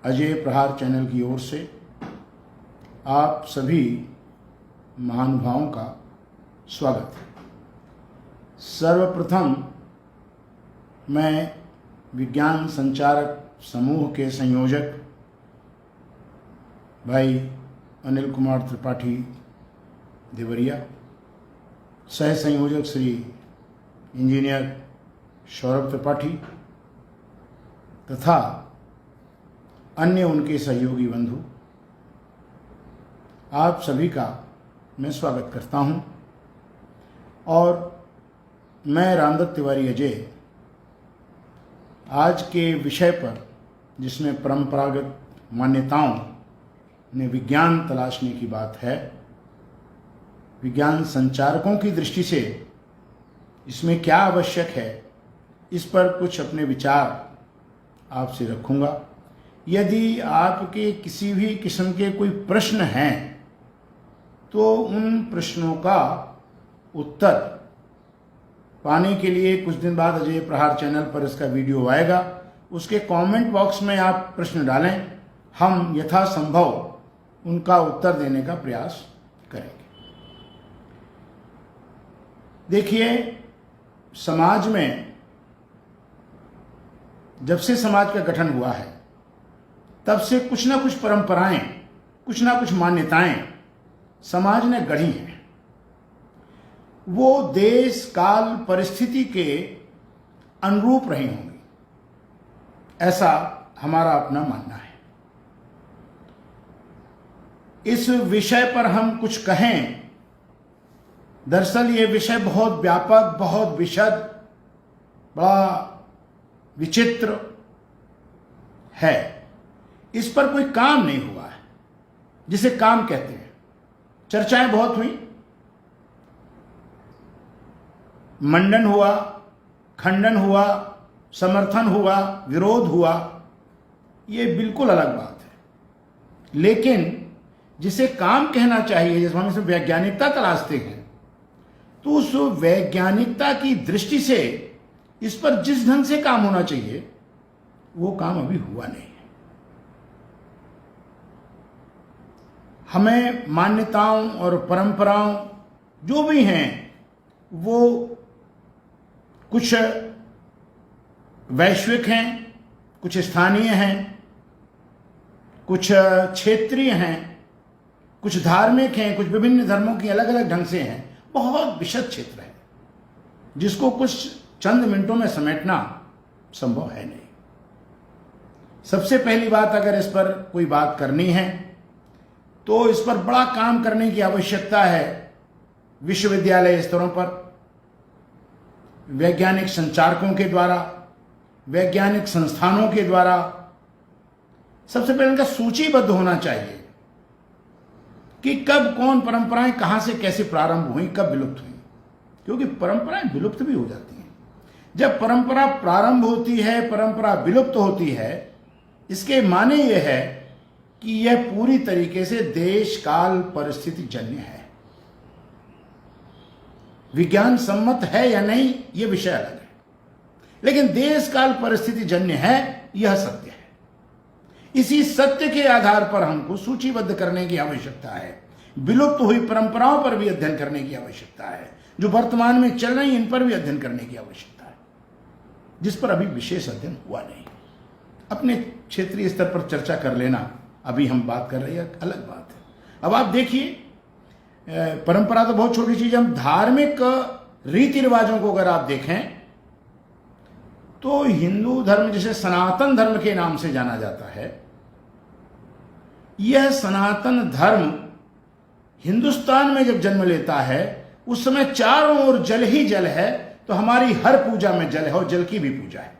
अजय प्रहार चैनल की ओर से आप सभी महानुभावों का स्वागत है। सर्वप्रथम मैं विज्ञान संचारक समूह के संयोजक भाई अनिल कुमार त्रिपाठी देवरिया, सह संयोजक श्री इंजीनियर सौरभ त्रिपाठी तथा अन्य उनके सहयोगी बंधु, आप सभी का मैं स्वागत करता हूं। और मैं रामदत्त तिवारी अजय आज के विषय पर, जिसमें परंपरागत मान्यताओं में विज्ञान तलाशने की बात है, विज्ञान संचारकों की दृष्टि से इसमें क्या आवश्यक है, इस पर कुछ अपने विचार आपसे रखूंगा। यदि आपके किसी भी किस्म के कोई प्रश्न हैं तो उन प्रश्नों का उत्तर पाने के लिए कुछ दिन बाद अजय प्रहार चैनल पर इसका वीडियो आएगा, उसके कमेंट बॉक्स में आप प्रश्न डालें, हम यथासंभव उनका उत्तर देने का प्रयास करेंगे। देखिए, समाज में जब से समाज का गठन हुआ है तब से कुछ ना कुछ परंपराएं, कुछ ना कुछ मान्यताएं समाज ने गढ़ी हैं। वो देश काल परिस्थिति के अनुरूप रही होंगी, ऐसा हमारा अपना मानना है। इस विषय पर हम कुछ कहें, दरअसल ये विषय बहुत व्यापक, बहुत विशद, बड़ा विचित्र है। इस पर कोई काम नहीं हुआ है, जिसे काम कहते हैं। चर्चाएं बहुत हुई, मंडन हुआ, खंडन हुआ, समर्थन हुआ, विरोध हुआ, ये बिल्कुल अलग बात है। लेकिन जिसे काम कहना चाहिए, जैसे हम इसमें वैज्ञानिकता तलाशते हैं, तो उस वैज्ञानिकता की दृष्टि से इस पर जिस ढंग से काम होना चाहिए वो काम अभी हुआ नहीं है। हमें मान्यताओं और परंपराओं जो भी हैं वो कुछ वैश्विक हैं, कुछ स्थानीय हैं, कुछ क्षेत्रीय हैं, कुछ धार्मिक हैं, कुछ विभिन्न धर्मों की अलग अलग ढंग से हैं। बहुत विशद क्षेत्र है जिसको कुछ चंद मिनटों में समेटना संभव है नहीं। सबसे पहली बात, अगर इस पर कोई बात करनी है तो इस पर बड़ा काम करने की आवश्यकता है। विश्वविद्यालय स्तरों पर वैज्ञानिक संचारकों के द्वारा, वैज्ञानिक संस्थानों के द्वारा सबसे पहले इनका सूचीबद्ध होना चाहिए कि कब कौन परंपराएं कहां से कैसे प्रारंभ हुई, कब विलुप्त हुई। क्योंकि परंपराएं विलुप्त भी हो जाती हैं। जब परंपरा प्रारंभ होती है, परंपरा विलुप्त होती है, इसके माने यह है कि यह पूरी तरीके से देश काल परिस्थिति जन्य है। विज्ञान सम्मत है या नहीं, यह विषय अलग है, लेकिन देश काल परिस्थिति जन्य है, यह सत्य है। इसी सत्य के आधार पर हमको सूचीबद्ध करने की आवश्यकता है। विलुप्त हुई परंपराओं पर भी अध्ययन करने की आवश्यकता है। जो वर्तमान में चल रही, इन पर भी अध्ययन करने की आवश्यकता है, जिस पर अभी विशेष अध्ययन हुआ नहीं। अपने क्षेत्रीय स्तर पर चर्चा कर लेना, अभी हम बात कर रहे हैं, अलग बात है। अब आप देखिए, परंपरा तो बहुत छोटी चीज है। हम धार्मिक रीति रिवाजों को अगर आप देखें तो हिंदू धर्म, जिसे सनातन धर्म के नाम से जाना जाता है, यह सनातन धर्म हिंदुस्तान में जब जन्म लेता है उस समय चारों ओर जल ही जल है। तो हमारी हर पूजा में जल है और जल की भी पूजा है,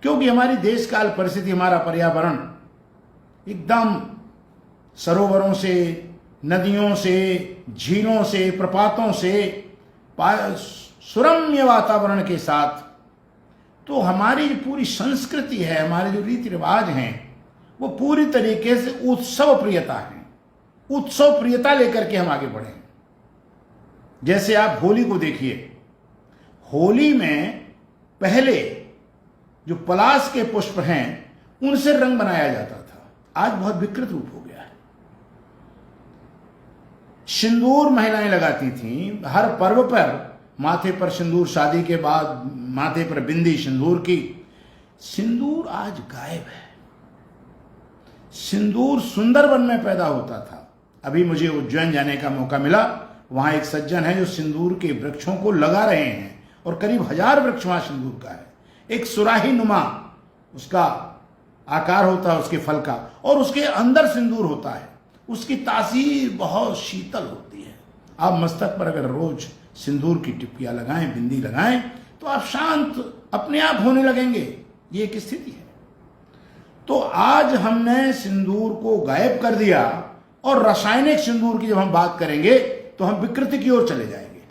क्योंकि हमारी देश काल परिस्थिति, हमारा पर्यावरण एकदम सरोवरों से, नदियों से, झीलों से, प्रपातों से सुरम्य वातावरण के साथ, तो हमारी जो पूरी संस्कृति है, हमारे जो रीति रिवाज हैं, वो पूरी तरीके से उत्सव प्रियता है। उत्सव प्रियता लेकर के हम आगे बढ़े। जैसे आप होली को देखिए, होली में पहले जो पलाश के पुष्प हैं उनसे रंग बनाया जाता था, आज बहुत विकृत रूप हो गया है। सिंदूर महिलाएं लगाती थीं, हर पर्व पर माथे पर सिंदूर, शादी के बाद माथे पर बिंदी सिंदूर की। सिंदूर आज गायब है। सिंदूर सुंदरवन में पैदा होता था। अभी मुझे उज्जैन जाने का मौका मिला, वहां एक सज्जन है जो सिंदूर के वृक्षों को लगा रहे हैं और करीब 1000 वृक्ष वहां सिंदूर का है। एक सुराही नुमा उसका आकार होता है उसके फल का, और उसके अंदर सिंदूर होता है। उसकी तासीर बहुत शीतल होती है। आप मस्तक पर अगर रोज सिंदूर की टिप्पियां लगाएं, बिंदी लगाएं, तो आप शांत अपने आप होने लगेंगे। ये एक स्थिति है। तो आज हमने सिंदूर को गायब कर दिया, और रासायनिक सिंदूर की जब हम बात करेंगे तो हम विकृति की ओर चले जाएंगे।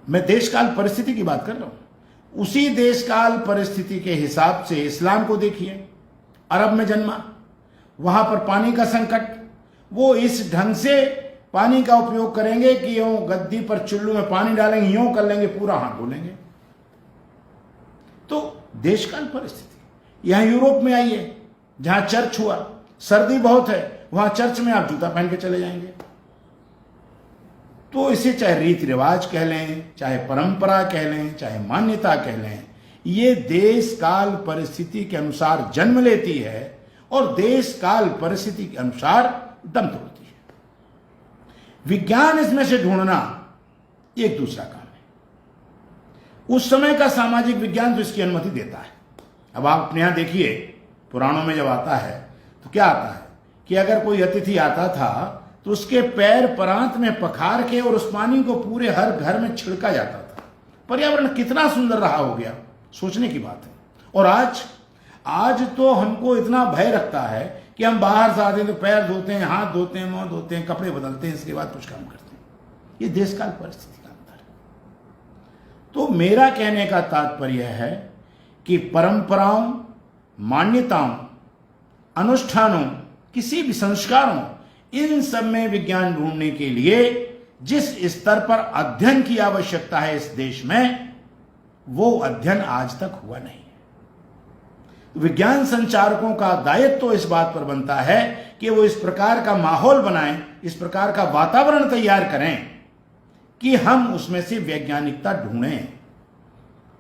मैं देशकाल परिस्थिति की बात कर रहा हूं। उसी देशकाल परिस्थिति के हिसाब से इस्लाम को देखिए। अरब में जन्मा, वहां पर पानी का संकट, वो इस ढंग से पानी का उपयोग करेंगे कि यूं गद्दी पर चुल्लू में पानी डालेंगे, यूं कर लेंगे, पूरा हाथ धोलेंगे। तो देशकाल परिस्थिति। यहां यूरोप में आइए, जहां चर्च हुआ, सर्दी बहुत है, वहां चर्च में आप जूता पहन के चले जाएंगे। तो इसे चाहे रीति रिवाज कह लें, चाहे परंपरा कह लें, चाहे मान्यता कह लें, ये देश काल परिस्थिति के अनुसार जन्म लेती है और देश काल परिस्थिति के अनुसार दम तोड़ती है। विज्ञान इसमें से ढूंढना एक दूसरा काम है। उस समय का सामाजिक विज्ञान तो इसकी अनुमति देता है। अब आप अपने यहां देखिए, पुराणों में जब आता है तो क्या आता है कि अगर कोई अतिथि आता था तो उसके पैर प्रांत में पखार के और उस पानी को पूरे हर घर में छिड़का जाता था। पर्यावरण कितना सुंदर रहा हो गया, सोचने की बात है। और आज तो हमको इतना भय रखता है कि हम बाहर से आते हैं तो पैर धोते हैं, हाथ धोते हैं, मुंह धोते हैं, कपड़े बदलते हैं, इसके बाद कुछ काम करते हैं। ये देशकाल परिस्थिति का अंतर है। तो मेरा कहने का तात्पर्य है कि परंपराओं, मान्यताओं, अनुष्ठानों, किसी भी संस्कारों, इन सब में विज्ञान ढूंढने के लिए जिस स्तर पर अध्ययन की आवश्यकता है इस देश में, वो अध्ययन आज तक हुआ नहीं है। विज्ञान संचारकों का दायित्व तो इस बात पर बनता है कि वो इस प्रकार का माहौल बनाएं, इस प्रकार का वातावरण तैयार करें कि हम उसमें से वैज्ञानिकता ढूंढें।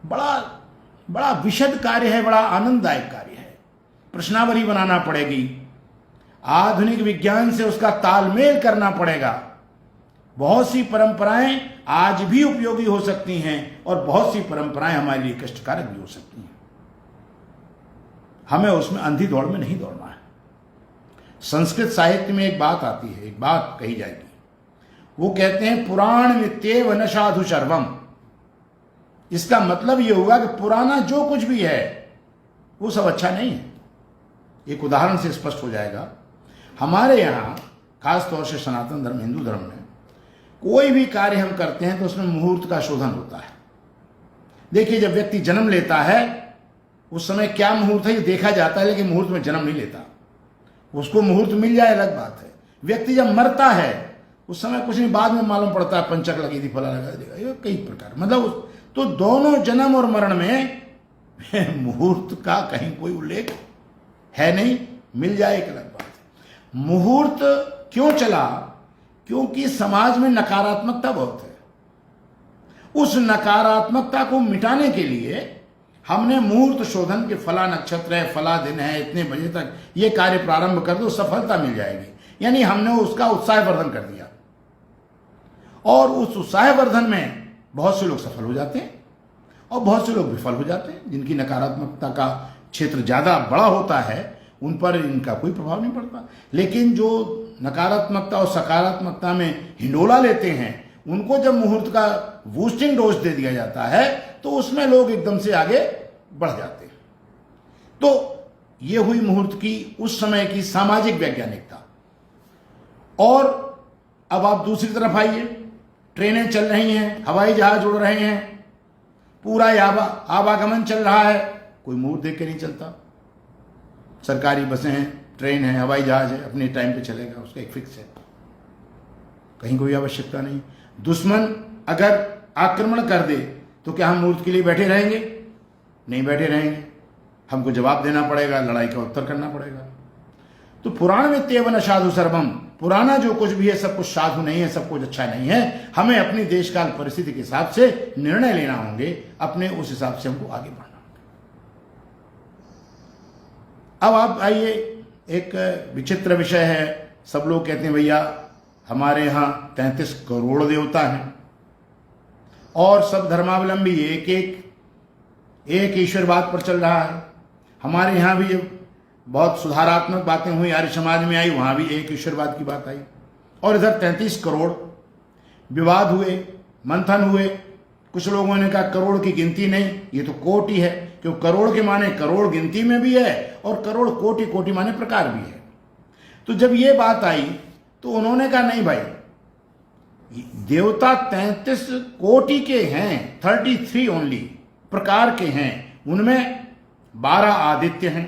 बड़ा विशद कार्य है, बड़ा आनंददायक कार्य है। प्रश्नावली बनाना पड़ेगी, आधुनिक विज्ञान से उसका तालमेल करना पड़ेगा। बहुत सी परंपराएं आज भी उपयोगी हो सकती हैं और बहुत सी परंपराएं हमारे लिए कष्टकारक भी हो सकती हैं। हमें उसमें अंधी दौड़ में नहीं दौड़ना है। संस्कृत साहित्य में एक बात आती है, एक बात कही जाएगी, वो कहते हैं पुराण मित्येव न साधु सर्वम। इसका मतलब ये हुआ कि पुराना जो कुछ भी है वो सब अच्छा नहीं है। एक उदाहरण से स्पष्ट हो जाएगा। हमारे यहाँ खास तौर से सनातन धर्म, हिंदू धर्म में कोई भी कार्य हम करते हैं तो उसमें मुहूर्त का शोधन होता है। देखिए, जब व्यक्ति जन्म लेता है उस समय क्या मुहूर्त है ये देखा जाता है, लेकिन मुहूर्त में जन्म नहीं लेता। उसको मुहूर्त मिल जाए अलग बात है। व्यक्ति जब मरता है उस समय कुछ नहीं, बाद में मालूम पड़ता है पंचक लगी थी, फला लगा देगा, ये कई प्रकार, मतलब तो दोनों जन्म और मरण में मुहूर्त का कहीं कोई उल्लेख है नहीं। मिल जाए एक अलग बात है। मुहूर्त क्यों चला? क्योंकि समाज में नकारात्मकता बहुत है। उस नकारात्मकता को मिटाने के लिए हमने मुहूर्त शोधन के फला नक्षत्र है, फला दिन है, इतने बजे तक ये कार्य प्रारंभ कर दो, सफलता मिल जाएगी। यानी हमने उसका उत्साहवर्धन कर दिया, और उस उत्साहवर्धन में बहुत से लोग सफल हो जाते हैं और बहुत से लोग विफल हो जाते हैं। जिनकी नकारात्मकता का क्षेत्र ज्यादा बड़ा होता है उन पर इनका कोई प्रभाव नहीं पड़ता, लेकिन जो नकारात्मकता और सकारात्मकता में हिंडोला लेते हैं उनको जब मुहूर्त का बूस्टिंग डोज दे दिया जाता है तो उसमें लोग एकदम से आगे बढ़ जाते हैं। तो ये हुई मुहूर्त की उस समय की सामाजिक वैज्ञानिकता। और अब आप दूसरी तरफ आइए, ट्रेनें चल रही हैं, हवाई जहाज उड़ रहे हैं, पूरा आवागमन चल रहा है, कोई मुहूर्त देख के नहीं चलता। सरकारी बसें हैं, ट्रेन है, हवाई जहाज है, अपने टाइम पे चलेगा, उसका एक फिक्स है, कहीं कोई आवश्यकता नहीं। दुश्मन अगर आक्रमण कर दे तो क्या हम मुहूर्त के लिए बैठे रहेंगे? नहीं बैठे रहेंगे, हमको जवाब देना पड़ेगा, लड़ाई का उत्तर करना पड़ेगा। तो पुराण में तेवन साधु सर्वम, पुराना जो कुछ भी है सब कुछ साधु नहीं है, सब कुछ अच्छा नहीं है। हमें अपनी देशकाल परिस्थिति के हिसाब से निर्णय लेना होंगे, अपने उस हिसाब से हमको आगे बढ़ना होगा। अब आप आइए, एक विचित्र विषय है। सब लोग कहते हैं भैया हमारे यहाँ 33 करोड़ देवता हैं और सब धर्मावलंबी एक ईश्वरवाद पर चल रहा है। हमारे यहाँ भी बहुत सुधारात्मक बातें हुई, आर्य समाज में आई, वहाँ भी एक ईश्वरवाद की बात आई। और इधर 33 करोड़ विवाद हुए, मंथन हुए। कुछ लोगों ने कहा करोड़ की गिनती नहीं, ये तो कोटि है, क्योंकि करोड़ के माने करोड़ गिनती में भी है और करोड़ कोटि, कोटि माने प्रकार भी है। तो जब ये बात आई तो उन्होंने कहा नहीं भाई, देवता 33 कोटि के हैं, 33 ओनली प्रकार के हैं। उनमें 12 आदित्य हैं,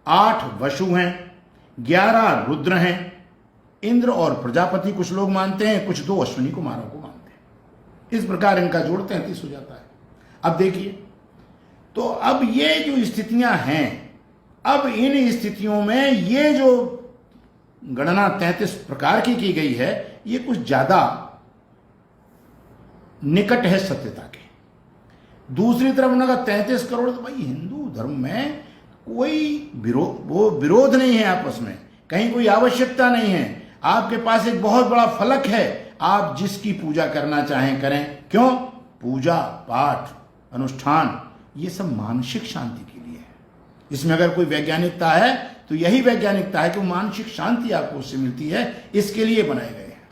8 वसु हैं, 11 रुद्र हैं, इंद्र और प्रजापति कुछ लोग मानते हैं, कुछ 2 अश्विनी कुमारों को मानते हैं। इस प्रकार इनका जोड़ 33 हो जाता है। अब देखिए, तो अब ये जो स्थितियां हैं, अब इन स्थितियों में ये जो गणना 33 प्रकार की गई है, ये कुछ ज्यादा निकट है सत्यता के। दूसरी तरफ उन्होंने कहा 33 करोड़, तो भाई हिंदू धर्म में कोई विरोध नहीं है आपस में, कहीं कोई आवश्यकता नहीं है। आपके पास एक बहुत बड़ा फलक है, आप जिसकी पूजा करना चाहें करें। क्यों? पूजा पाठ अनुष्ठान ये सब मानसिक शांति के लिए है। इसमें अगर कोई वैज्ञानिकता है तो यही वैज्ञानिकता है कि मानसिक शांति आपको उससे मिलती है, इसके लिए बनाए गए हैं।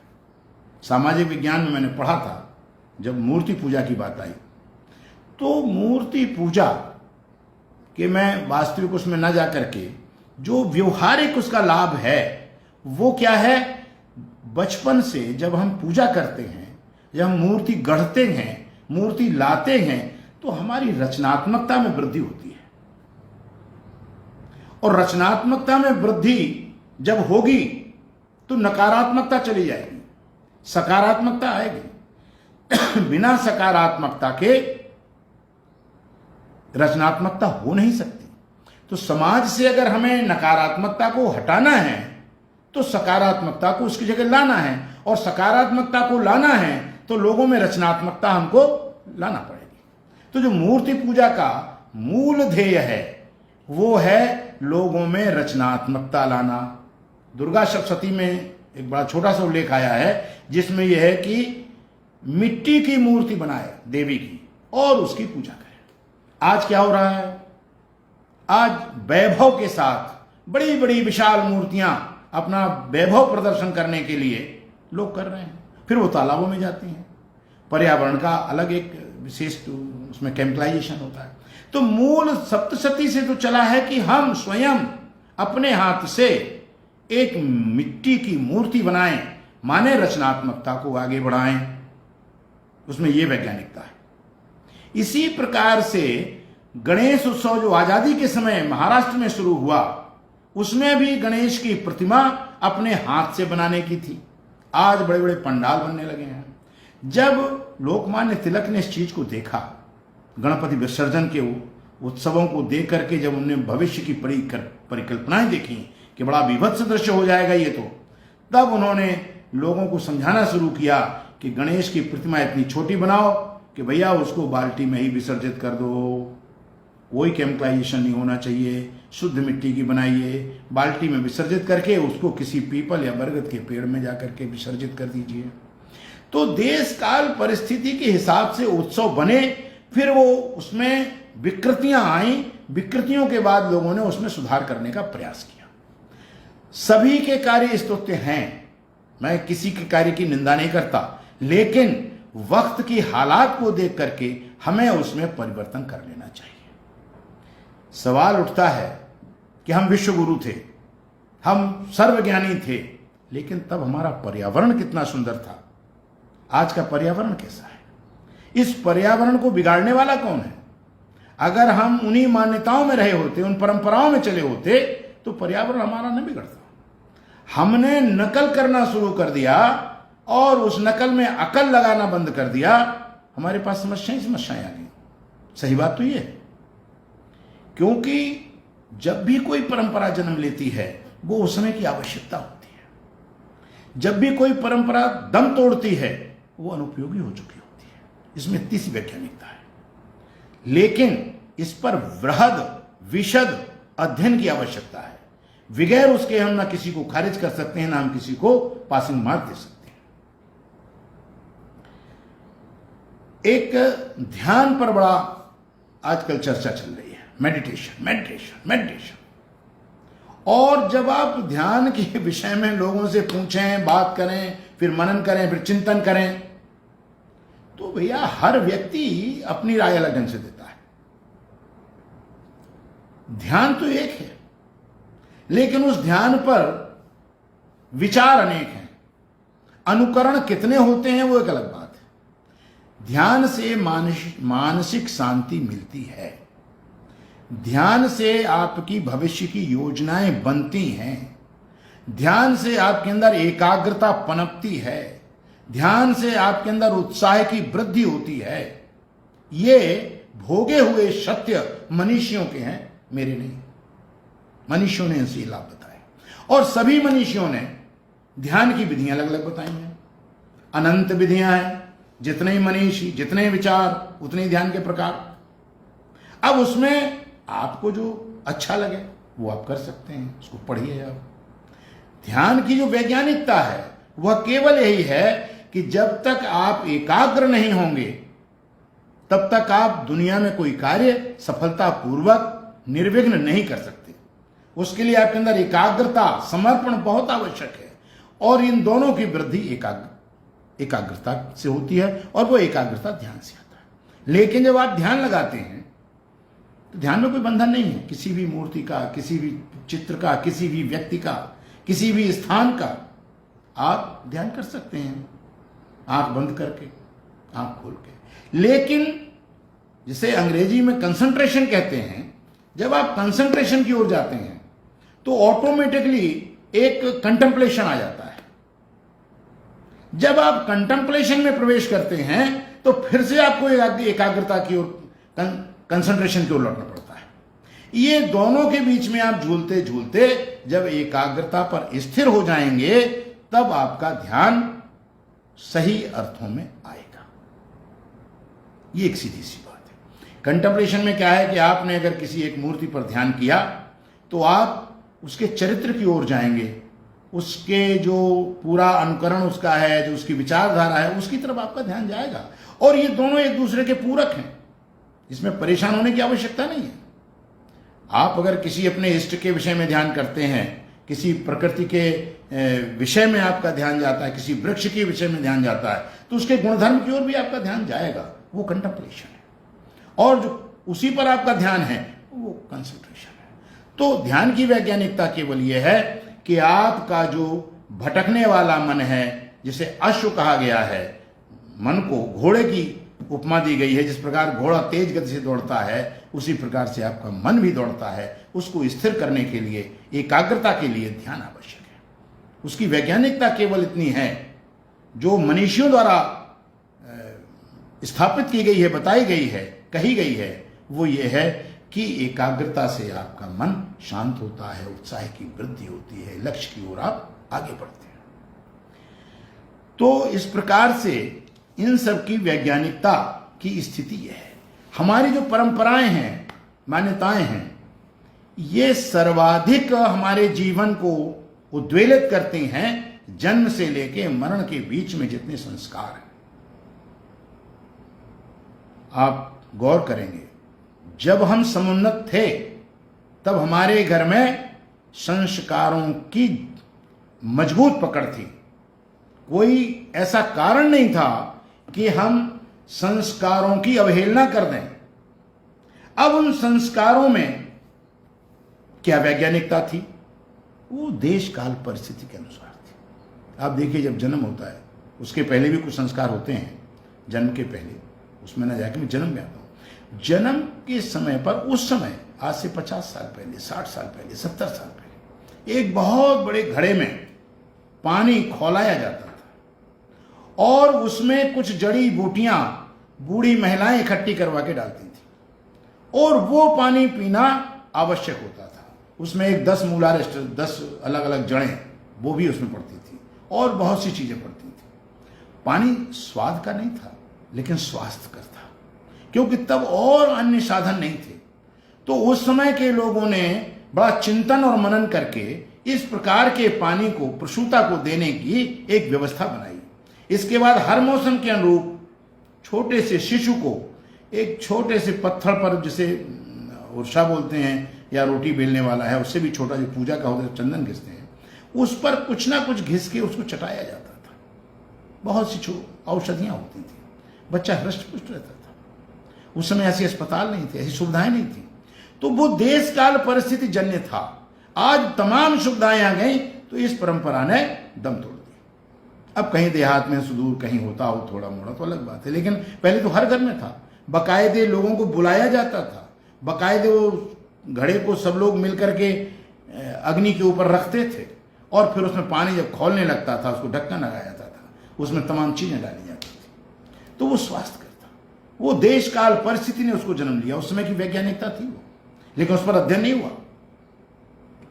सामाजिक विज्ञान में मैंने पढ़ा था, जब मूर्ति पूजा की बात आई, तो मूर्ति पूजा कि मैं वास्तविक उसमें न जाकर के जो व्यवहारिक उसका लाभ है वो क्या है, बचपन से जब हम पूजा करते हैं, जब हम मूर्ति गढ़ते हैं, मूर्ति लाते हैं, तो हमारी रचनात्मकता में वृद्धि होती है। और रचनात्मकता में वृद्धि जब होगी तो नकारात्मकता चली जाएगी, सकारात्मकता आएगी। बिना सकारात्मकता के रचनात्मकता हो नहीं सकती। तो समाज से अगर हमें नकारात्मकता को हटाना है तो सकारात्मकता को उसकी जगह लाना है, और सकारात्मकता को लाना है तो लोगों में रचनात्मकता हमको लाना पड़ेगी। तो जो मूर्ति पूजा का मूल ध्येय है वो है लोगों में रचनात्मकता लाना। दुर्गा सप्तशती में एक बड़ा छोटा सा उल्लेख आया है जिसमें यह है कि मिट्टी की मूर्ति बनाए देवी की और उसकी पूजा करें। आज क्या हो रहा है, आज वैभव के साथ बड़ी बड़ी विशाल मूर्तियां अपना वैभव प्रदर्शन करने के लिए लोग कर रहे हैं, फिर वो तालाबों में जाती हैं। पर्यावरण का अलग एक विशेष उसमें केमिकलाइजेशन होता है। तो मूल सप्तशती से तो चला है कि हम स्वयं अपने हाथ से एक मिट्टी की मूर्ति बनाएं, माने रचनात्मकता को आगे बढ़ाएं, उसमें यह वैज्ञानिकता है। इसी प्रकार से गणेश उत्सव जो आजादी के समय महाराष्ट्र में शुरू हुआ, उसमें भी गणेश की प्रतिमा अपने हाथ से बनाने की थी। आज बड़े बड़े पंडाल बनने लगे हैं। जब लोकमान्य तिलक ने इस चीज को देखा, गणपति विसर्जन के उत्सवों को देख करके जब उन्होंने भविष्य की परिकल्पनाएं देखी कि बड़ा विभत्स दृश्य हो जाएगा ये, तो तब उन्होंने लोगों को समझाना शुरू किया कि गणेश की प्रतिमा इतनी छोटी बनाओ कि भैया उसको बाल्टी में ही विसर्जित कर दो, कोई केमिकलाइजेशन नहीं होना चाहिए, शुद्ध मिट्टी की बनाइए, बाल्टी में विसर्जित करके उसको किसी पीपल या बरगद के पेड़ में जाकर के विसर्जित कर दीजिए। तो देश काल परिस्थिति के हिसाब से उत्सव बने, फिर वो उसमें विकृतियां आई, विकृतियों के बाद लोगों ने उसमें सुधार करने का प्रयास किया। सभी के कार्य स्तुत्य हैं, मैं किसी के कार्य की निंदा नहीं करता, लेकिन वक्त की हालात को देख करके हमें उसमें परिवर्तन कर लेना चाहिए। सवाल उठता है कि हम विश्व गुरु थे, हम सर्वज्ञानी थे, लेकिन तब हमारा पर्यावरण कितना सुंदर था, आज का पर्यावरण कैसा है? इस पर्यावरण को बिगाड़ने वाला कौन है? अगर हम उन्हीं मान्यताओं में रहे होते, उन परंपराओं में चले होते, तो पर्यावरण हमारा न बिगड़ता। हमने नकल करना शुरू कर दिया और उस नकल में अकल लगाना बंद कर दिया, हमारे पास समस्याएं आ गई। सही बात तो ये है। क्योंकि जब भी कोई परंपरा जन्म लेती है वो उस समय की आवश्यकता होती है। जब भी कोई परंपरा दम तोड़ती है वो अनुपयोगी हो चुकी होती है। इसमें इतनी सी वैज्ञानिकता है, लेकिन इस पर वृहद विशद अध्ययन की आवश्यकता है। बगैर उसके हम ना किसी को खारिज कर सकते हैं, ना हम किसी को पासिंग मार्क दे सकते हैं। एक ध्यान पर बड़ा आजकल चर्चा चल रही है, मेडिटेशन मेडिटेशन मेडिटेशन। और जब आप ध्यान के विषय में लोगों से पूछें, बात करें, फिर मनन करें, फिर चिंतन करें, तो भैया हर व्यक्ति अपनी राय अलग ढंग से देता है। ध्यान तो एक है, लेकिन उस ध्यान पर विचार अनेक हैं। अनुकरण कितने होते हैं वो एक अलग बात है। ध्यान से मानसिक शांति मिलती है। ध्यान से आपकी भविष्य की योजनाएं बनती हैं। ध्यान से आपके अंदर एकाग्रता पनपती है। ध्यान से आपके अंदर उत्साह की वृद्धि होती है। ये भोगे हुए सत्य मनीषियों के हैं, मेरे नहीं। मनीषियों ने इनसे लाभ बताए, और सभी मनीषियों ने ध्यान की विधियां अलग अलग बताई हैं। अनंत विधियां हैं। जितने मनीषी, जितने विचार, उतने ध्यान के प्रकार। अब उसमें आपको जो अच्छा लगे वो आप कर सकते हैं, उसको पढ़िए आप। ध्यान की जो वैज्ञानिकता है वह केवल यही है कि जब तक आप एकाग्र नहीं होंगे तब तक आप दुनिया में कोई कार्य सफलतापूर्वक निर्विघ्न नहीं कर सकते। उसके लिए आपके अंदर एकाग्रता, समर्पण बहुत आवश्यक है, और इन दोनों की वृद्धि एकाग्रता से होती है, और वो एकाग्रता ध्यान से आता है। लेकिन जब आप ध्यान लगाते हैं तो ध्यान में कोई बंधन नहीं है। किसी भी मूर्ति का, किसी भी चित्र का, किसी भी व्यक्ति का, किसी भी स्थान का आप ध्यान कर सकते हैं, आंख बंद करके, आंख खोल के। लेकिन जिसे अंग्रेजी में कंसंट्रेशन कहते हैं, जब आप कंसंट्रेशन की ओर जाते हैं तो ऑटोमेटिकली एक कंटेम्पलेशन आ जाता है। जब आप कंटेम्पलेशन में प्रवेश करते हैं तो फिर से आपको एकाग्रता की ओर, कंसंट्रेशन की ओर लौटना पड़ता है। ये दोनों के बीच में आप झूलते झूलते जब एकाग्रता पर स्थिर हो जाएंगे तब आपका ध्यान सही अर्थों में आएगा। ये एक सीधी सी बात है। कंटेम्पलेशन में क्या है कि आपने अगर किसी एक मूर्ति पर ध्यान किया तो आप उसके चरित्र की ओर जाएंगे, उसके जो पूरा अनुकरण उसका है, जो उसकी विचारधारा है, उसकी तरफ आपका ध्यान जाएगा। और ये दोनों एक दूसरे के पूरक हैं, इसमें परेशान होने की आवश्यकता नहीं है। आप अगर किसी अपने इष्ट के विषय में ध्यान करते हैं, किसी प्रकृति के विषय में आपका ध्यान जाता है, किसी वृक्ष के विषय में ध्यान जाता है, तो उसके गुणधर्म की ओर भी आपका ध्यान जाएगा। वो कंटेम्पलेशन है। और जो उसी पर आपका ध्यान है वो कंसंट्रेशन है। तो ध्यान की वैज्ञानिकता केवल यह है कि आपका जो भटकने वाला मन है, जिसे अश्व कहा गया है, मन को घोड़े की उपमा दी गई है। जिस प्रकार घोड़ा तेज गति से दौड़ता है उसी प्रकार से आपका मन भी दौड़ता है। उसको स्थिर करने के लिए, एकाग्रता के लिए ध्यान आवश्यक है। उसकी वैज्ञानिकता केवल इतनी है जो मनीषियों द्वारा स्थापित की गई है, बताई गई है, कही गई है, वो ये है कि एकाग्रता से आपका मन शांत होता है, उत्साह की वृद्धि होती है, लक्ष्य की ओर आप आगे बढ़ते हैं। तो इस प्रकार से इन सब की वैज्ञानिकता की स्थिति यह है। हमारी जो परंपराएं हैं, मान्यताएं हैं, ये सर्वाधिक हमारे जीवन को उद्वेलित करती हैं जन्म से लेके मरण के बीच में जितने संस्कार हैं। आप गौर करेंगे, जब हम समुन्नत थे तब हमारे घर में संस्कारों की मजबूत पकड़ थी। कोई ऐसा कारण नहीं था कि हम संस्कारों की अवहेलना कर दें। अब उन संस्कारों में क्या वैज्ञानिकता थी? वो देश काल परिस्थिति के अनुसार थी। आप देखिए, जब जन्म होता है उसके पहले भी कुछ संस्कार होते हैं। जन्म के पहले उसमें ना जाके मैं जन्म में आता हूं। जन्म के समय पर, उस समय आज से 50 साल पहले, 60 साल पहले, 70 साल पहले, एक बहुत बड़े घड़े में पानी खौलाया जाता था और उसमें कुछ जड़ी बूटियां बूढ़ी महिलाएं इकट्ठी करवा के डालती थी और वो पानी पीना आवश्यक होता था। उसमें एक 10 मूलाधार 10 अलग अलग जड़ें वो भी उसमें पड़ती थी और बहुत सी चीजें पड़ती थी। पानी स्वाद का नहीं था लेकिन स्वास्थ्य का था, क्योंकि तब और अन्य साधन नहीं थे। तो उस समय के लोगों ने बड़ा चिंतन और मनन करके इस प्रकार के पानी को प्रसूता को देने की एक व्यवस्था बनाई। इसके बाद हर मौसम के अनुरूप छोटे से शिशु को एक छोटे से पत्थर पर, जिसे उर्सा बोलते हैं या रोटी बेलने वाला है उससे भी छोटा, जो पूजा का होता है चंदन घिसते हैं, उस पर कुछ ना कुछ घिस के उसको चटाया जाता था। बहुत सी औषधियां होती थी, बच्चा हृष्ट पुष्ट रहता था। उस समय ऐसे अस्पताल नहीं थे, ऐसी सुविधाएं नहीं थी। तो वो देश काल परिस्थिति जन्य था। आज तमाम सुविधाएं आ गई तो इस परंपरा ने दम तोड़ दिया। अब कहीं देहात में सुदूर कहीं होता हो थोड़ा मोड़ा तो अलग बात है, लेकिन पहले तो हर घर में था। बाकायदे लोगों को बुलाया जाता था, बाकायदे वो घड़े को सब लोग मिलकर के अग्नि के ऊपर रखते थे और फिर उसमें पानी जब खौलने लगता था उसको ढक्कन लगाया जाता था, उसमें तमाम चीजें डाली जाती थी। तो वो स्वास्थ्य करता, वो देश काल परिस्थिति ने उसको जन्म लिया। उस समय की वैज्ञानिकता थी वो, लेकिन उस पर अध्ययन नहीं हुआ।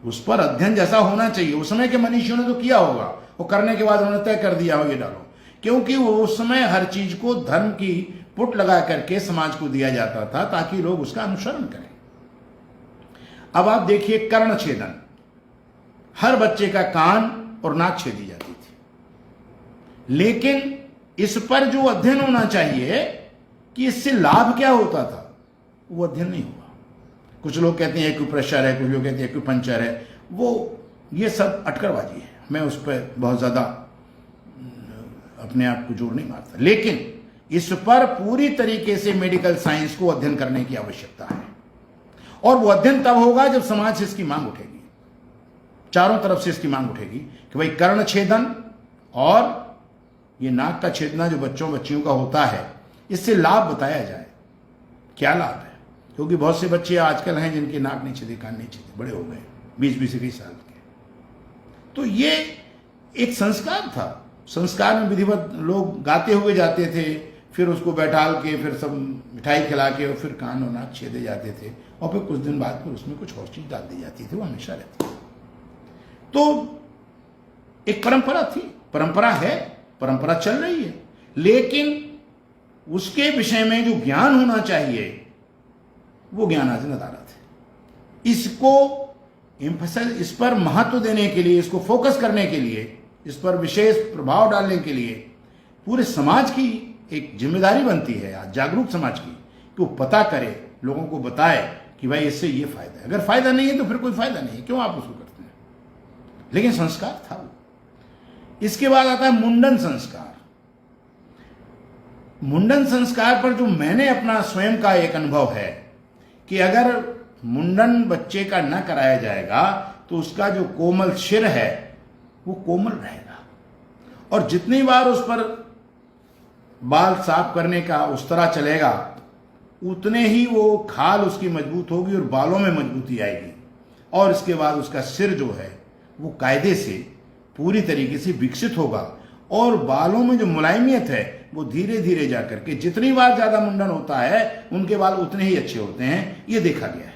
उस पर अध्ययन जैसा होना चाहिए उस समय के मनीषियों ने तो किया होगा, वो करने के बाद उन्होंने तय कर दिया हो ये डालो, क्योंकि वो उस समय हर चीज को धर्म की पुट लगा करके समाज को दिया जाता था ताकि लोग उसका अनुसरण करें। अब आप देखिए कर्ण छेदन, हर बच्चे का कान और नाक छेदी जाती थी, लेकिन इस पर जो अध्ययन होना चाहिए कि इससे लाभ क्या होता था, वो अध्ययन नहीं हुआ। कुछ लोग कहते हैं एक्यूप्रेशर है, कुछ लोग कहते हैं एक्यूपंक्चर है, वो ये सब अटकरबाजी है। मैं उस पर बहुत ज्यादा अपने आप को जोर नहीं मारता, लेकिन इस पर पूरी तरीके से मेडिकल साइंस को अध्ययन करने की आवश्यकता है। और वो अध्ययन तब होगा जब समाज से इसकी मांग उठेगी, चारों तरफ से इसकी मांग उठेगी कि भाई कर्ण छेदन और ये नाक का छेदना जो बच्चों बच्चियों का होता है, इससे लाभ बताया जाए, क्या लाभ है। क्योंकि बहुत से बच्चे आजकल हैं जिनके नाक नहीं छेदे, कान नहीं छेदे, बड़े हो गए 20-20 21 साल के। तो ये एक संस्कार था। संस्कार में विधिवत लोग गाते हुए जाते थे, फिर उसको बैठाल के फिर सब मिठाई खिला के और फिर कान और नाक छेदे जाते थे, और फिर कुछ दिन बाद फिर उसमें कुछ और चीज डाल दी जाती थी, वो हमेशा रहती थी। तो एक परंपरा थी, परंपरा है, परंपरा चल रही है, लेकिन उसके विषय में जो ज्ञान होना चाहिए वो ज्ञान आज नदारत है। इसको एम्फसाइज, इस पर महत्व देने के लिए, इसको फोकस करने के लिए, इस पर विशेष प्रभाव डालने के लिए पूरे समाज की एक जिम्मेदारी बनती है आज, जागरूक समाज की, कि वो पता करे, लोगों को बताए कि भाई इससे ये फायदा है। अगर फायदा नहीं है तो फिर कोई फायदा नहीं है, क्यों आप उसको करते हैं। लेकिन संस्कार था वो। इसके बाद आता है मुंडन संस्कार। मुंडन संस्कार पर जो मैंने अपना स्वयं का एक अनुभव है कि अगर मुंडन बच्चे का न कराया जाएगा तो उसका जो कोमल सिर है वो कोमल रहेगा, और जितनी बार उस पर बाल साफ करने का उस तरह चलेगा उतने ही वो खाल उसकी मजबूत होगी और बालों में मजबूती आएगी, और इसके बाद उसका सिर जो है वो कायदे से पूरी तरीके से विकसित होगा, और बालों में जो मुलायमियत है वो धीरे धीरे जाकर के, जितनी बार ज्यादा मुंडन होता है उनके बाल उतने ही अच्छे होते हैं, ये देखा गया है।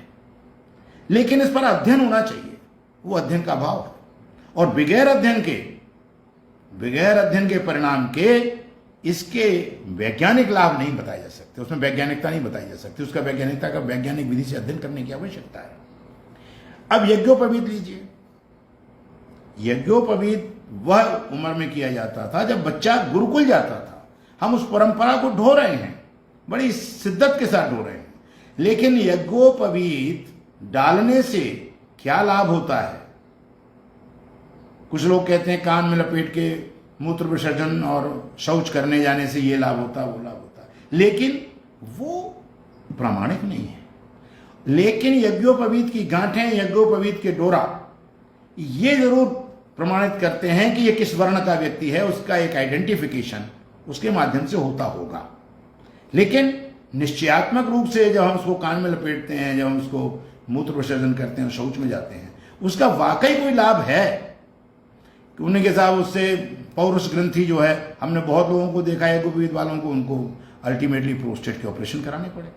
लेकिन इस पर अध्ययन होना चाहिए, वो अध्ययन का अभाव है, और बगैर अध्ययन के परिणाम के इसके वैज्ञानिक लाभ नहीं बताए जा सकते, उसमें वैज्ञानिकता नहीं बताई जा सकती, उसका वैज्ञानिकता का वैज्ञानिक विधि से अध्ययन करने की आवश्यकता है। अब यज्ञोपवीत लीजिए, यज्ञोपवीत वह उम्र में किया जाता था जब बच्चा गुरुकुल जाता था। हम उस परंपरा को ढो रहे हैं, बड़ी शिद्दत के साथ ढो रहे हैं, लेकिन यज्ञोपवीत डालने से क्या लाभ होता है। कुछ लोग कहते हैं कान में लपेट के मूत्र विसर्जन और शौच करने जाने से ये लाभ होता है, वो लाभ होता है, लेकिन वो प्रामाणिक नहीं है। लेकिन यज्ञोपवीत की गांठें, यज्ञोपवीत के डोरा ये जरूर प्रमाणित करते हैं कि ये किस वर्ण का व्यक्ति है, उसका एक आइडेंटिफिकेशन उसके माध्यम से होता होगा। लेकिन निश्चयात्मक रूप से जब हम उसको कान में लपेटते हैं, जब हम उसको मूत्र विसर्जन करते हैं, शौच में जाते हैं, उसका वाकई कोई लाभ है कि उन्हीं के साथ उससे पौरुष ग्रंथि जो है, हमने बहुत लोगों को देखा है यज्ञोपवीत वालों को, उनको अल्टीमेटली प्रोस्टेट के ऑपरेशन कराने पड़े।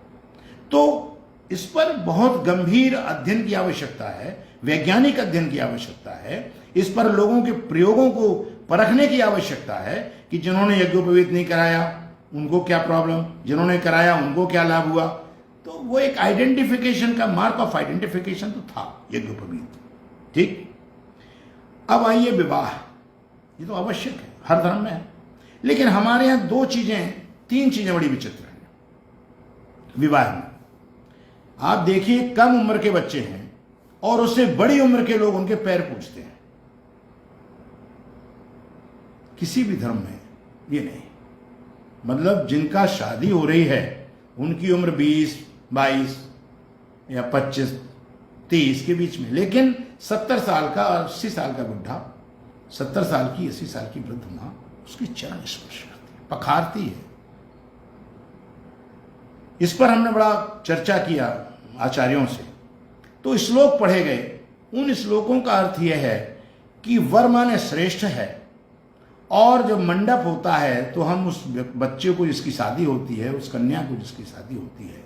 तो इस पर बहुत गंभीर अध्ययन की आवश्यकता है, वैज्ञानिक अध्ययन की आवश्यकता है। इस पर लोगों के प्रयोगों को परखने की आवश्यकता है कि जिन्होंने यज्ञोपवीत नहीं कराया उनको क्या प्रॉब्लम, जिन्होंने कराया उनको क्या लाभ हुआ। तो वो एक आइडेंटिफिकेशन का, मार्क ऑफ आइडेंटिफिकेशन तो था यज्ञोपवीत। ठीक, अब आइए विवाह। ये तो आवश्यक है, हर धर्म में है, लेकिन हमारे यहां तीन चीजें बड़ी विचित्र हैं विवाह में। आप देखिए, कम उम्र के बच्चे हैं और उससे बड़ी उम्र के लोग उनके पैर पूजते हैं। किसी भी धर्म में ये नहीं, मतलब जिनका शादी हो रही है उनकी उम्र 20, 22 या 25, 30 के बीच में, लेकिन 70 साल का और 80 साल का बुढ़ा, 70 साल की 80 साल की वृद्ध मां उसकी चरण स्पर्श करती है, पखारती है। इस पर हमने बड़ा चर्चा किया आचार्यों से, तो श्लोक पढ़े गए। उन श्लोकों का अर्थ यह है कि वर माने श्रेष्ठ है, और जब मंडप होता है तो हम उस बच्चे को जिसकी शादी होती है, उस कन्या को जिसकी शादी होती है,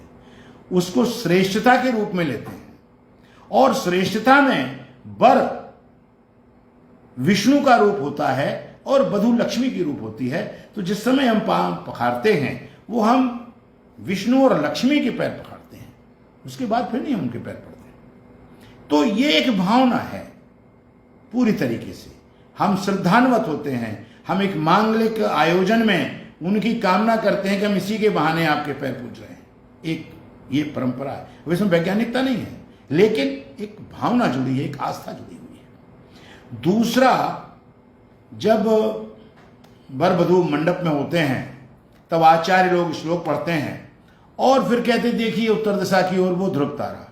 उसको श्रेष्ठता के रूप में लेते हैं। और श्रेष्ठता में वर विष्णु का रूप होता है और वधू लक्ष्मी की रूप होती है। तो जिस समय हम पांव पखारते हैं वो हम विष्णु और लक्ष्मी के पैर पखारते हैं, उसके बाद फिर नहीं हम उनके पैर पड़ते हैं। तो ये एक भावना है पूरी तरीके से, हम श्रद्धान्वित होते हैं। हम एक मांगलिक आयोजन में उनकी कामना करते हैं कि हम इसी के बहाने आपके पैर पूज रहे हैं। एक ये परंपरा है, वैसे वैज्ञानिकता नहीं है, लेकिन एक भावना जुड़ी है, एक आस्था जुड़ी हुई है। दूसरा, जब वर वधू मंडप में होते हैं तब आचार्य लोग श्लोक पढ़ते हैं और फिर कहते देखिए उत्तर दिशा की ओर वो ध्रुव तारा।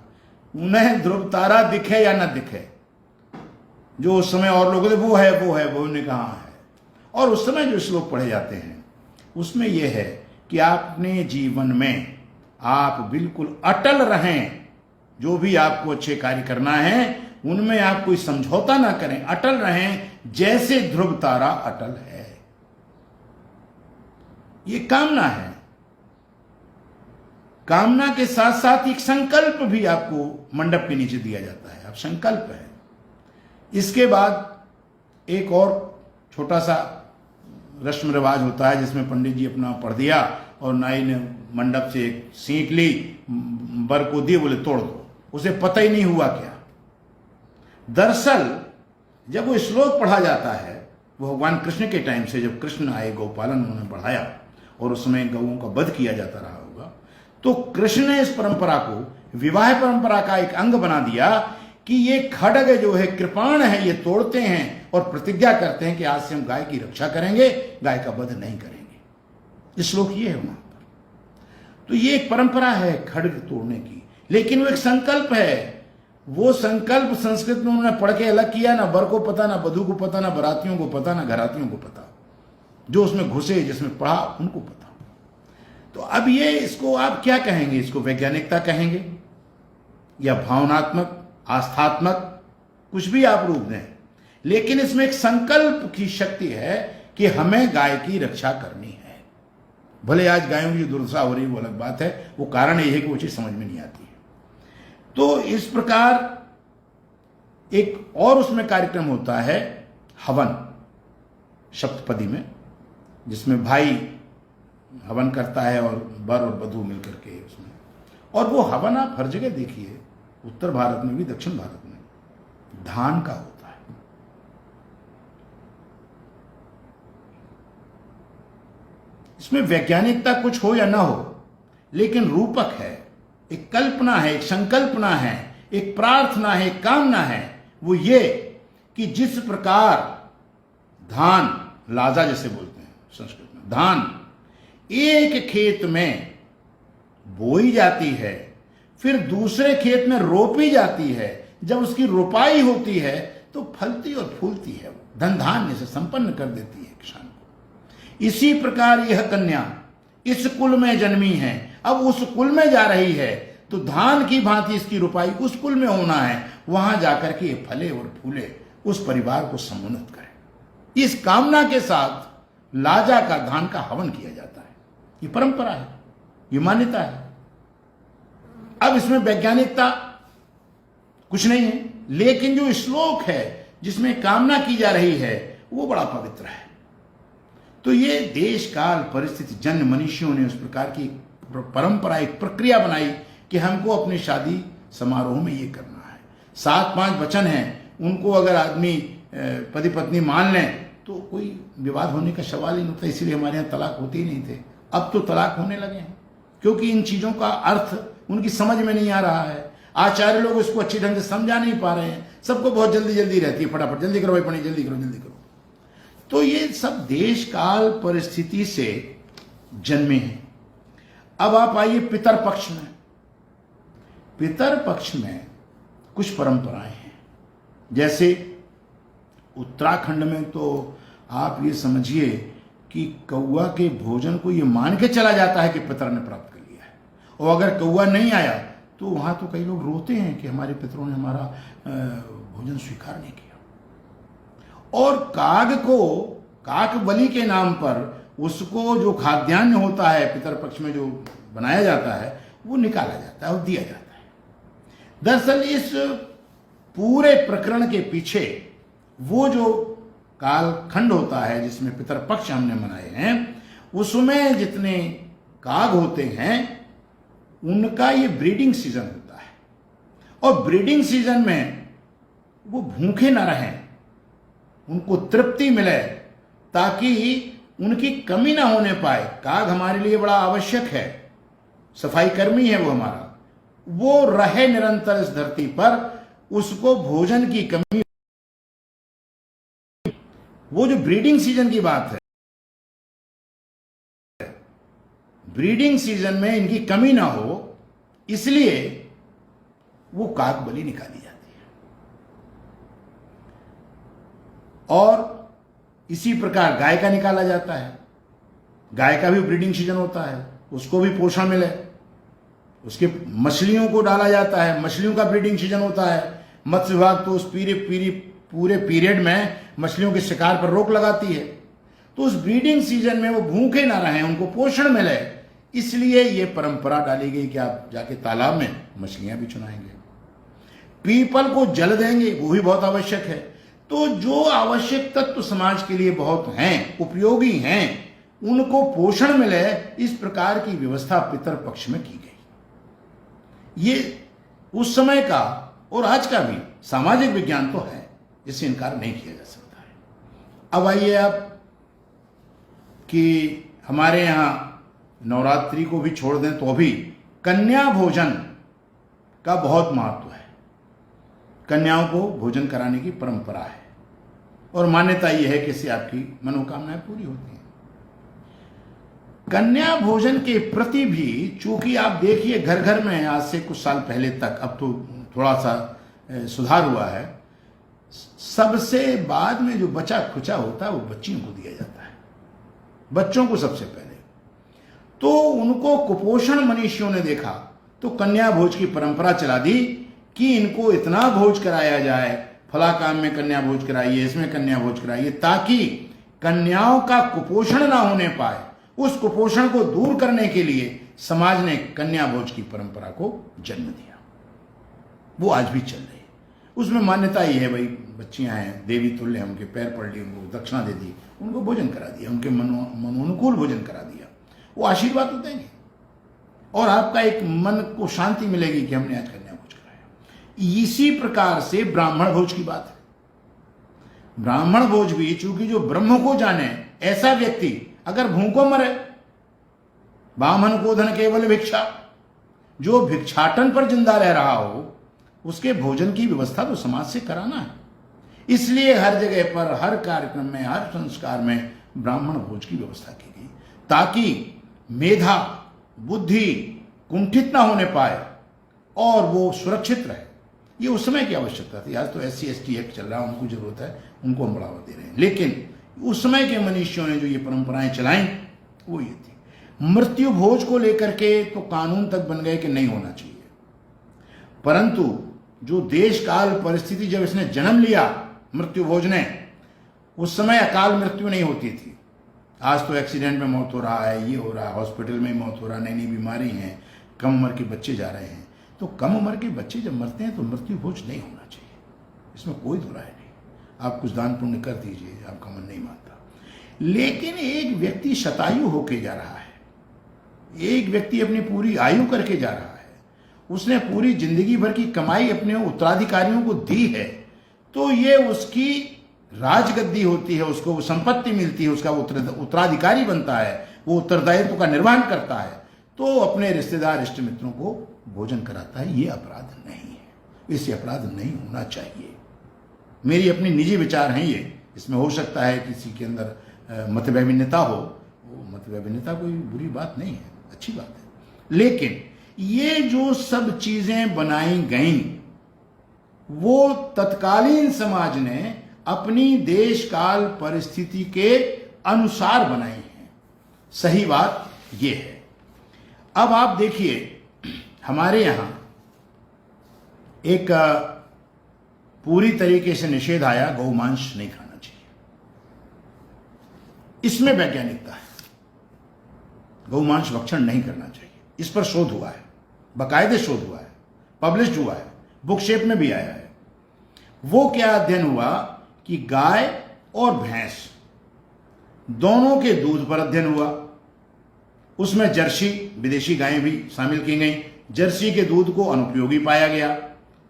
उन्हें ध्रुव तारा दिखे या न दिखे, जो उस समय और लोग वो है वो उन्हें कहा है। और उस समय जो श्लोक पढ़े जाते हैं उसमें यह है कि अपने जीवन में आप बिल्कुल अटल रहें, जो भी आपको अच्छे कार्य करना है उनमें आप कोई समझौता ना करें, अटल रहें जैसे ध्रुव तारा अटल है। ये कामना है। कामना के साथ साथ एक संकल्प भी आपको मंडप के नीचे दिया जाता है, अब संकल्प है। इसके बाद एक और छोटा सा रस्म रिवाज होता है जिसमें पंडित जी अपना पढ़ दिया और नाई ने मंडप से एक सीख ली, बर को दी, बोले तोड़ दो। उसे पता ही नहीं हुआ क्या। दरअसल जब वो श्लोक पढ़ा जाता है वो भगवान कृष्ण के टाइम से, जब कृष्ण आए गौपालन उन्होंने बढ़ाया और उस समय गौओं का वध किया जाता रहा होगा, तो कृष्ण ने इस परंपरा को विवाह परंपरा का एक अंग बना दिया कि ये खड्ग जो है, कृपाण है, ये तोड़ते हैं और प्रतिज्ञा करते हैं कि आज से हम गाय की रक्षा करेंगे, गाय का वध नहीं करेंगे। ये श्लोक ये है वहां पर। तो ये एक परंपरा है खड्ग तोड़ने की, लेकिन वो एक संकल्प है। वो संकल्प संस्कृत में उन्होंने पढ़ के अलग किया, ना वर को पता, ना वधू को पता, ना बरातियों को पता, ना घरातियों को पता। जो उसमें घुसे, जिसमें पढ़ा, उनको पता। तो अब ये, इसको आप क्या कहेंगे? इसको वैज्ञानिकता कहेंगे या भावनात्मक, आस्थात्मक, कुछ भी आप रूप दें, लेकिन इसमें एक संकल्प की शक्ति है कि हमें गाय की रक्षा करनी है। भले आज गायों की जो दुर्दशा हो रही है वो अलग बात है, वो कारण यह है कि वो चीज समझ में नहीं आती है। तो इस प्रकार एक और उसमें कार्यक्रम होता है हवन सप्तपदी में, जिसमें भाई हवन करता है और वर और वधू मिलकर के उसमें। और वो हवन आप हर जगह देखिए, उत्तर भारत में भी, दक्षिण भारत में धान का होता है। इसमें वैज्ञानिकता कुछ हो या ना हो, लेकिन रूपक है, एक कल्पना है, एक संकल्पना है, एक प्रार्थना है, एक कामना है। वो ये कि जिस प्रकार धान, लाजा जैसे बोलते हैं संस्कृत में, धान एक खेत में बोई जाती है, फिर दूसरे खेत में रोपी जाती है। जब उसकी रोपाई होती है तो फलती और फूलती है, धन धान्य से संपन्न कर देती है किसान को। इसी प्रकार यह कन्या इस कुल में जन्मी है, अब उस कुल में जा रही है, तो धान की भांति इसकी रोपाई उस कुल में होना है, वहां जाकर के ये फले और फूले, उस परिवार को सम्मानित करे। इस कामना के साथ लाजा का, धान का हवन किया जाता है। ये परंपरा है, ये मान्यता है। अब इसमें वैज्ञानिकता कुछ नहीं है, लेकिन जो श्लोक है जिसमें कामना की जा रही है वो बड़ा पवित्र है। तो ये देश काल परिस्थिति जन्य मनुष्यों ने उस प्रकार की परंपरा, एक प्रक्रिया बनाई कि हमको अपने शादी समारोह में ये करना है। 7-5 वचन हैं, उनको अगर आदमी पति पत्नी मान लें तो कोई विवाद होने का सवाल ही नहीं होता। इसीलिए हमारे यहाँ तलाक होते ही नहीं थे, अब तो तलाक होने लगे हैं, क्योंकि इन चीज़ों का अर्थ उनकी समझ में नहीं आ रहा है। आचार्य लोग इसको अच्छी ढंग से समझा नहीं पा रहे हैं, सबको बहुत जल्दी जल्दी रहती है, फटाफट जल्दी करो भाई पढ़ी, जल्दी करो जल्दी करो। तो ये सब देश काल परिस्थिति से जन्मे हैं। अब आप आइए पितर पक्ष में। पितर पक्ष में कुछ परंपराएं हैं, जैसे उत्तराखंड में तो आप ये समझिए कि कौआ के भोजन को ये मान के चला जाता है कि पितर ने प्राप्त कर लिया है, और अगर कौआ नहीं आया तो वहाँ तो कई लोग रोते हैं कि हमारे पितरों ने हमारा भोजन स्वीकार नहीं किया। और काग को काक बलि के नाम पर उसको जो खाद्यान्न होता है पितर पक्ष में जो बनाया जाता है वो निकाला जाता है और दिया जाता है। दरअसल इस पूरे प्रकरण के पीछे वो जो कालखंड होता है जिसमें पितर पक्ष हमने मनाए हैं, उसमें जितने काग होते हैं उनका ये ब्रीडिंग सीजन होता है, और ब्रीडिंग सीजन में वो भूखे ना रहें, उनको तृप्ति मिले, ताकि उनकी कमी ना होने पाए। काग हमारे लिए बड़ा आवश्यक है, सफाई कर्मी है वो हमारा, वो रहे निरंतर इस धरती पर, उसको भोजन की कमी, वो जो ब्रीडिंग सीजन की बात है, ब्रीडिंग सीजन में इनकी कमी ना हो, इसलिए वो काक बलि निकाली जाती है। और इसी प्रकार गाय का निकाला जाता है, गाय का भी ब्रीडिंग सीजन होता है, उसको भी पोषण मिले। उसके मछलियों को डाला जाता है, मछलियों का ब्रीडिंग सीजन होता है। मत्स्य विभाग तो उस पूरे पीरियड में मछलियों के शिकार पर रोक लगाती है। तो उस ब्रीडिंग सीजन में वो भूखे ना रहें, उनको पोषण मिले, इसलिए ये परंपरा डाली गई कि आप जाके तालाब में मछलियां भी चुनाएंगे, पीपल को जल देंगे, वो भी बहुत आवश्यक है। तो जो आवश्यक तत्व समाज के लिए बहुत हैं, उपयोगी हैं, उनको पोषण मिले, इस प्रकार की व्यवस्था पितर पक्ष में की गई। ये उस समय का और आज का भी सामाजिक विज्ञान तो है, जिससे इनकार नहीं किया जा सकता है। अब आइए आप कि हमारे यहाँ नवरात्रि को भी छोड़ दें तो भी कन्या भोजन का बहुत महत्व है। कन्याओं को भोजन कराने की परंपरा है और मान्यता यह है कि इससे आपकी मनोकामनाएं पूरी होती हैं। कन्या भोजन के प्रति भी चूंकि आप देखिए घर घर में आज से कुछ साल पहले तक, अब तो थोड़ा सा सुधार हुआ है, सबसे बाद में जो बचा खुचा होता है वो बच्चियों को दिया जाता है, बच्चों को सबसे पहले। तो उनको कुपोषण मनुष्यों ने देखा तो कन्या भोज की परंपरा चला दी कि इनको इतना भोज कराया जाए, फला काम में कन्या भोज कराइए, इसमें कन्या भोज कराइए, ताकि कन्याओं का कुपोषण ना होने पाए। उस कुपोषण को दूर करने के लिए समाज ने कन्या भोज की परंपरा को जन्म दिया। वो आज भी चल रही है। उसमें मान्यता ये है, भाई बच्चियां हैं, देवी तुल्य हैं, उनके पैर पड़ लिए, उनको दक्षिणा दे दी, उनको भोजन करा दिया, उनके मनोनुकूल भोजन करा दिया, वो आशीर्वाद तो देंगे और आपका एक मन को शांति मिलेगी कि हमने आज कन्या भोज कराया। इसी प्रकार से ब्राह्मण भोज की बात है। ब्राह्मण भोज भी चूंकि जो ब्रह्म को जाने ऐसा व्यक्ति अगर भूखों मरे, ब्राह्मण को धन केवल भिक्षा, जो भिक्षाटन पर जिंदा रह रहा हो उसके भोजन की व्यवस्था तो समाज से कराना है। इसलिए हर जगह पर, हर कार्यक्रम में, हर संस्कार में ब्राह्मण भोज की व्यवस्था की गई, ताकि मेधा बुद्धि कुंठित ना होने पाए और वो सुरक्षित रहे। ये उस समय की आवश्यकता थी। आज तो SC/ST एक्ट चल रहा है, उनको जरूरत है, उनको हम बढ़ावा दे रहे हैं। लेकिन उस समय के मनुष्यों ने जो ये परंपराएं चलाई वो ये थी। मृत्यु भोज को लेकर के तो कानून तक बन गए कि नहीं होना चाहिए, परंतु जो देश काल परिस्थिति जब इसने जन्म लिया मृत्यु भोज ने, उस समय अकाल मृत्यु नहीं होती थी। आज तो एक्सीडेंट में मौत हो रहा है, ये हो रहा है, हॉस्पिटल में मौत हो रहा है, नई नई बीमारी हैं, कम उम्र के बच्चे जा रहे हैं। तो कम उम्र के बच्चे जब मरते हैं तो मृत्यु भोज नहीं होना चाहिए, इसमें कोई दो राय नहीं। आप कुछ दान पुण्य कर दीजिए, आपका मन नहीं मानता। लेकिन एक व्यक्ति शतायु होके जा रहा है, एक व्यक्ति अपनी पूरी आयु करके जा रहा है, उसने पूरी जिंदगी भर की कमाई अपने उत्तराधिकारियों को दी है, तो ये उसकी राजगद्दी होती है, उसको वो संपत्ति मिलती है, उसका उत्तराधिकारी बनता है, वो उत्तरदायित्व का निर्वहन करता है, तो अपने रिश्तेदार इष्ट मित्रों को भोजन कराता है। ये अपराध नहीं है, इससे अपराध नहीं होना चाहिए। मेरी अपनी निजी विचार हैं ये, इसमें हो सकता है किसी के अंदर मतवैभिन्नता हो, वो मतवैभिन्नता कोई बुरी बात नहीं है, अच्छी बात है। लेकिन ये जो सब चीजें बनाई गई वो तत्कालीन समाज ने अपनी देश काल परिस्थिति के अनुसार बनाई है। सही बात ये है। अब आप देखिए, हमारे यहां एक पूरी तरीके से निषेध आया, गौमांस नहीं खाना चाहिए। इसमें वैज्ञानिकता है, गौमांस भक्षण नहीं करना चाहिए। इस पर शोध हुआ है, बाकायदे शोध हुआ है, पब्लिश्ड हुआ है, बुक शेप में भी आया है। वो क्या अध्ययन हुआ कि गाय और भैंस दोनों के दूध पर अध्ययन हुआ। उसमें जर्सी विदेशी गायें भी शामिल की गई। जर्सी के दूध को अनुपयोगी पाया गया,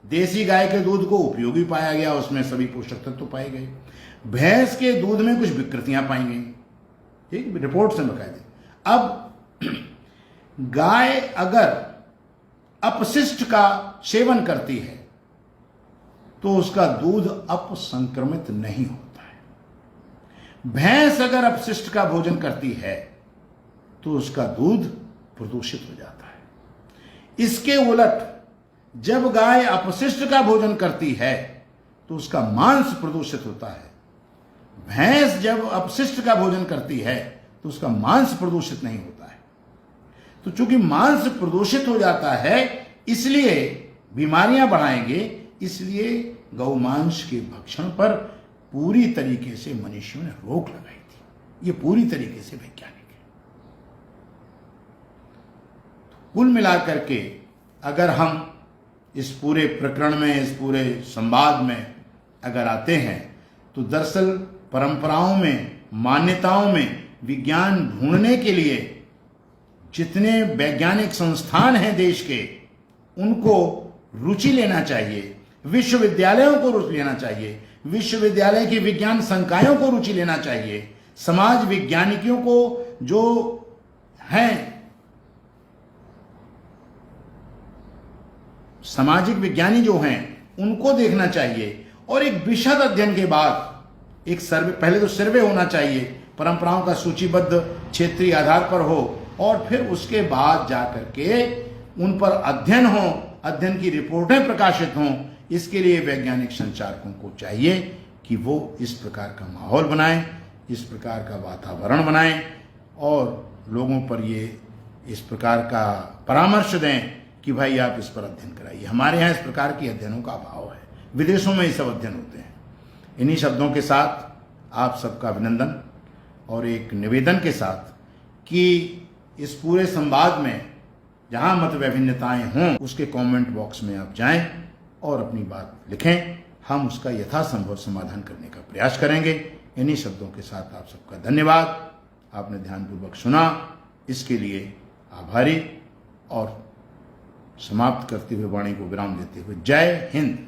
देसी गाय के दूध को उपयोगी पाया गया, उसमें सभी पोषक तत्व पाए गए। भैंस के दूध में कुछ विकृतियां पाई गई, ठीक, रिपोर्ट से बकायदे। अब गाय अगर अपशिष्ट का सेवन करती है तो उसका दूध अपसंक्रमित नहीं होता है। भैंस अगर अपशिष्ट का भोजन करती है तो उसका दूध प्रदूषित हो जाता है। इसके उलट जब गाय अपशिष्ट का भोजन करती है तो उसका मांस प्रदूषित होता है। भैंस जब अपशिष्ट का भोजन करती है तो उसका मांस प्रदूषित नहीं होता है। तो चूंकि मांस प्रदूषित हो जाता है इसलिए बीमारियां बढ़ाएंगे, इसलिए गौमांस के भक्षण पर पूरी तरीके से मनुष्यों ने रोक लगाई थी। ये पूरी तरीके से वैज्ञानिक है। कुल मिलाकर के अगर हम इस पूरे प्रकरण में, इस पूरे संवाद में अगर आते हैं तो दरअसल परंपराओं में, मान्यताओं में विज्ञान ढूंढने के लिए जितने वैज्ञानिक संस्थान हैं देश के, उनको रुचि लेना चाहिए। विश्वविद्यालयों को रुचि लेना चाहिए, विश्वविद्यालय की विज्ञान संकायों को रुचि लेना चाहिए। समाज विज्ञानियों को जो हैं, सामाजिक विज्ञानी जो हैं, उनको देखना चाहिए। और एक विशद अध्ययन के बाद एक सर्वे, पहले तो सर्वे होना चाहिए, परंपराओं का सूचीबद्ध क्षेत्रीय आधार पर हो, और फिर उसके बाद जाकर के उन पर अध्ययन हो, अध्ययन की रिपोर्टें प्रकाशित हों। इसके लिए वैज्ञानिक संचारकों को चाहिए कि वो इस प्रकार का माहौल बनाएं, इस प्रकार का वातावरण बनाएं और लोगों पर ये इस प्रकार का परामर्श दें कि भाई आप इस पर अध्ययन कराइए। हमारे यहाँ इस प्रकार के अध्ययनों का अभाव है, विदेशों में ये सब अध्ययन होते हैं। इन्हीं शब्दों के साथ आप सबका अभिनंदन और एक निवेदन के साथ कि इस पूरे संवाद में जहां मत वैभिन्नताएं हों उसके कमेंट बॉक्स में आप जाएं और अपनी बात लिखें। हम उसका यथासंभव समाधान करने का प्रयास करेंगे। इन्हीं शब्दों के साथ आप सबका धन्यवाद। आपने ध्यानपूर्वक सुना, इसके लिए आभारी। और समाप्त करते हुए वाणी को विराम देते हुए जय हिंद।